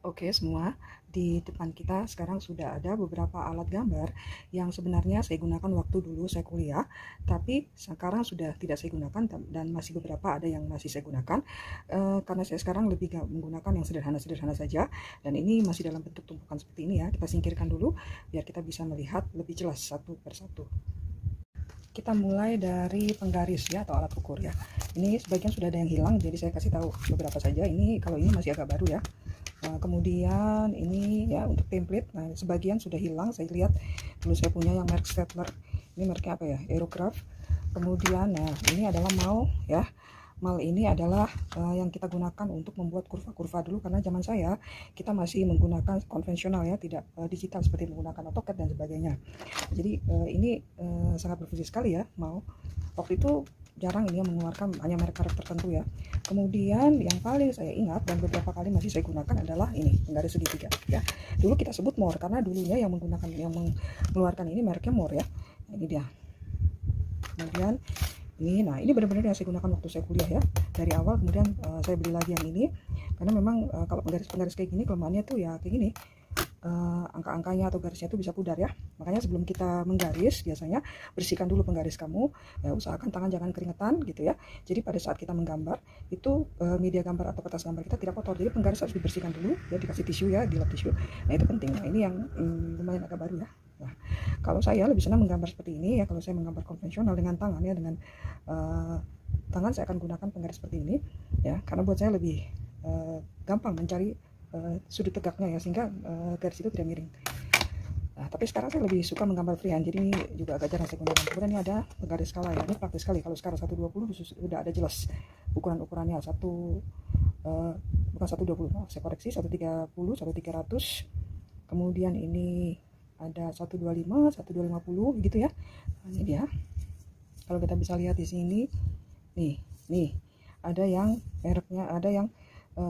Oke, semua di depan kita sekarang sudah ada beberapa alat gambar yang sebenarnya saya gunakan waktu dulu saya kuliah, tapi sekarang sudah tidak saya gunakan dan masih beberapa ada yang masih saya gunakan karena saya sekarang lebih menggunakan yang sederhana-sederhana saja, dan ini masih dalam bentuk tumpukan seperti ini ya. Kita singkirkan dulu biar kita bisa melihat lebih jelas satu persatu. Kita mulai dari penggaris ya, atau alat ukur ya. Ini sebagian sudah ada yang hilang, jadi saya kasih tahu beberapa saja. Ini kalau ini masih agak baru ya. Kemudian ini ya untuk template, nah sebagian sudah hilang. Saya lihat dulu saya punya yang merek Stapler, ini mereknya apa ya, Aerograph. Kemudian nah ini adalah mal ya. Mal ini adalah yang kita gunakan untuk membuat kurva-kurva dulu, karena zaman saya kita masih menggunakan konvensional ya, tidak digital seperti menggunakan AutoCAD dan sebagainya. Jadi ini sangat berfungsi sekali ya mal. Waktu itu jarang ini yang mengeluarkan, hanya merek-merek tertentu ya. Kemudian yang paling saya ingat dan beberapa kali masih saya gunakan adalah ini, penggaris segitiga ya. Dulu kita sebut Moore karena dulunya yang mengeluarkan ini mereknya Moore ya. Nah, ini dia. Kemudian ini, nah ini benar-benar yang saya gunakan waktu saya kuliah ya dari awal. Kemudian saya beli lagi yang ini karena memang kalau penggaris kayak gini kelemahannya tuh ya kayak gini, angka-angkanya atau garisnya itu bisa pudar ya. Makanya sebelum kita menggaris biasanya bersihkan dulu penggaris kamu ya, usahakan tangan jangan keringetan gitu ya. Jadi pada saat kita menggambar itu media gambar atau kertas gambar kita tidak kotor, jadi penggaris harus dibersihkan dulu ya, dikasih tisu ya, dilap tisu. Nah itu penting. Nah ini yang lumayan agak baru ya. Nah kalau saya lebih senang menggambar seperti ini ya. Kalau saya menggambar konvensional dengan tangan ya, dengan tangan saya akan gunakan penggaris seperti ini ya, karena buat saya lebih gampang mencari sudut tegaknya ya, sehingga garis itu tidak miring. Nah, tapi sekarang saya lebih suka menggambar freehand, jadi ini juga agak jarang saya gunakan. Kemudian ini ada penggaris skala ya, ini praktis sekali. Kalau skala 120 sudah ada jelas ukuran-ukurannya. Bukan 120, saya koreksi, 130, 1300. Kemudian ini ada 125, 1250 gitu ya. Nah, ini dia. Kalau kita bisa lihat di sini, nih ada yang mereknya, ada yang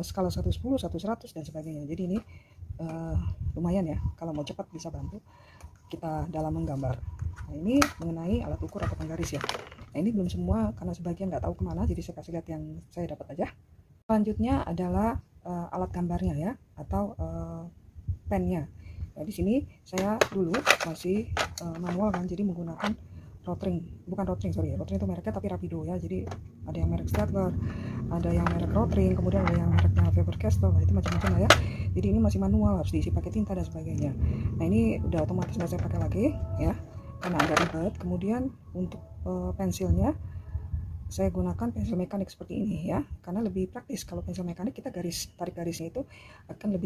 skala 110, 100 dan sebagainya. Jadi ini lumayan ya, kalau mau cepat bisa bantu kita dalam menggambar. Nah ini mengenai alat ukur atau penggaris ya. Nah ini belum semua karena sebagian nggak tahu kemana, jadi saya kasih lihat yang saya dapat aja. Selanjutnya adalah alat gambarnya ya, atau pennya. Nah di sini saya dulu masih manual kan, jadi menggunakan Rotring, bukan Rotring, sorry, Rotring itu mereknya tapi Rapido ya. Jadi ada yang merek Stadler, ada yang merek Rotring, kemudian ada yang mereknya Faber-Castell, nah itu macam-macam lah ya. Jadi ini masih manual, harus diisi pakai tinta dan sebagainya. Nah ini udah otomatis nggak saya pakai lagi ya, karena agak ribet. Kemudian untuk pensilnya saya gunakan pensil mekanik seperti ini ya, karena lebih praktis. Kalau pensil mekanik kita tarik garisnya itu akan lebih